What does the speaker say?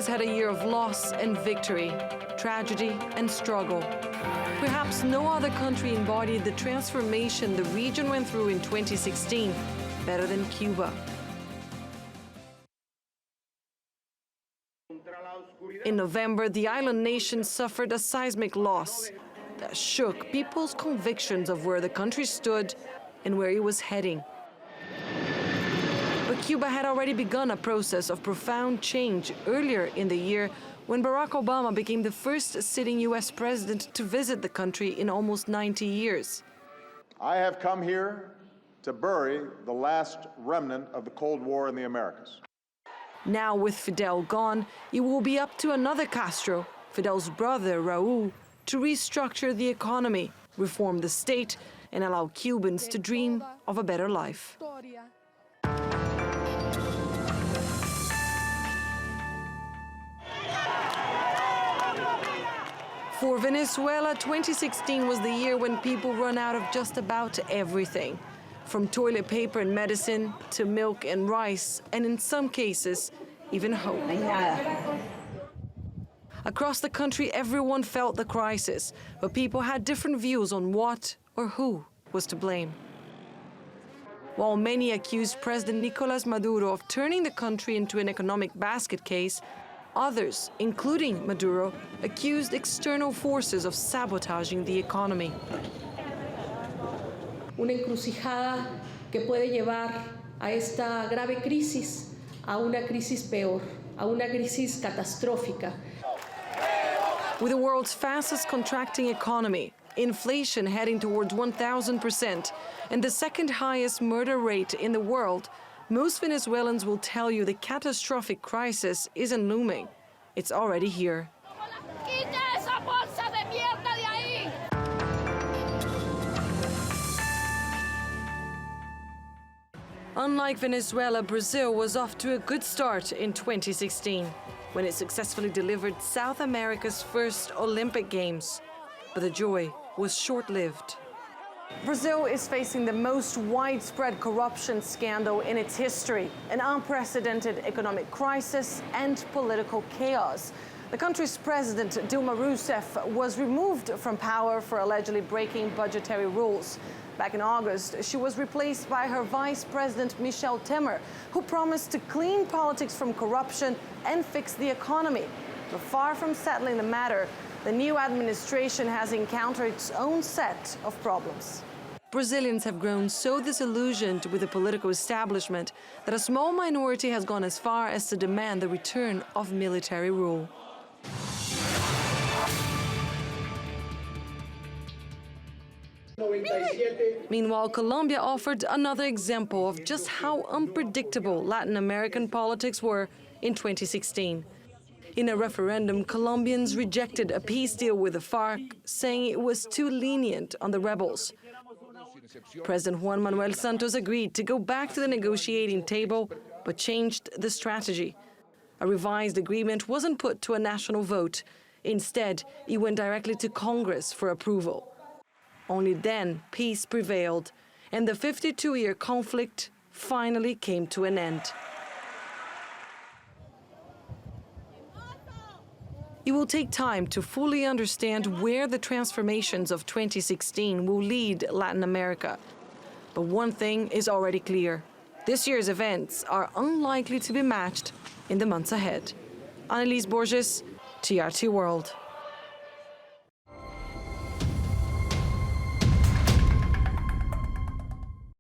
has had a year of loss and victory, tragedy and struggle. Perhaps no other country embodied the transformation the region went through in 2016 better than Cuba. In November, the island nation suffered a seismic loss that shook people's convictions of where the country stood and where it was heading. But Cuba had already begun a process of profound change earlier in the year when Barack Obama became the first sitting U.S. president to visit the country in almost 90 years. I have come here to bury the last remnant of the Cold War in the Americas. Now, with Fidel gone, it will be up to another Castro, Fidel's brother Raúl, to restructure the economy, reform the state, and allow Cubans to dream of a better life. For Venezuela, 2016 was the year when people run out of just about everything, from toilet paper and medicine to milk and rice, and in some cases, even hope. Across the country, everyone felt the crisis, but people had different views on what or who was to blame. While many accused President Nicolás Maduro of turning the country into an economic basket case, others, including Maduro, accused external forces of sabotaging the economy. Una encrucijada que puede llevar a esta grave crisis, a una crisis peor, a una crisis catastrófica. With the world's fastest contracting economy, inflation heading towards 1,000%, and the second highest murder rate in the world, most Venezuelans will tell you the catastrophic crisis isn't looming. It's already here. Unlike Venezuela, Brazil was off to a good start in 2016, when it successfully delivered South America's first Olympic Games. But the joy was short-lived. Brazil is facing the most widespread corruption scandal in its history, an unprecedented economic crisis and political chaos. The country's president, Dilma Rousseff, was removed from power for allegedly breaking budgetary rules. Back in August, she was replaced by her vice president, Michel Temer, who promised to clean politics from corruption and fix the economy. But far from settling the matter, the new administration has encountered its own set of problems. Brazilians have grown so disillusioned with the political establishment that a small minority has gone as far as to demand the return of military rule. Meanwhile, Colombia offered another example of just how unpredictable Latin American politics were in 2016. In a referendum, Colombians rejected a peace deal with the FARC, saying it was too lenient on the rebels. President Juan Manuel Santos agreed to go back to the negotiating table, but changed the strategy. A revised agreement wasn't put to a national vote. Instead, it went directly to Congress for approval. Only then, peace prevailed, and the 52-year conflict finally came to an end. It will take time to fully understand where the transformations of 2016 will lead Latin America. But one thing is already clear. This year's events are unlikely to be matched in the months ahead. Anelise, Borges, TRT World.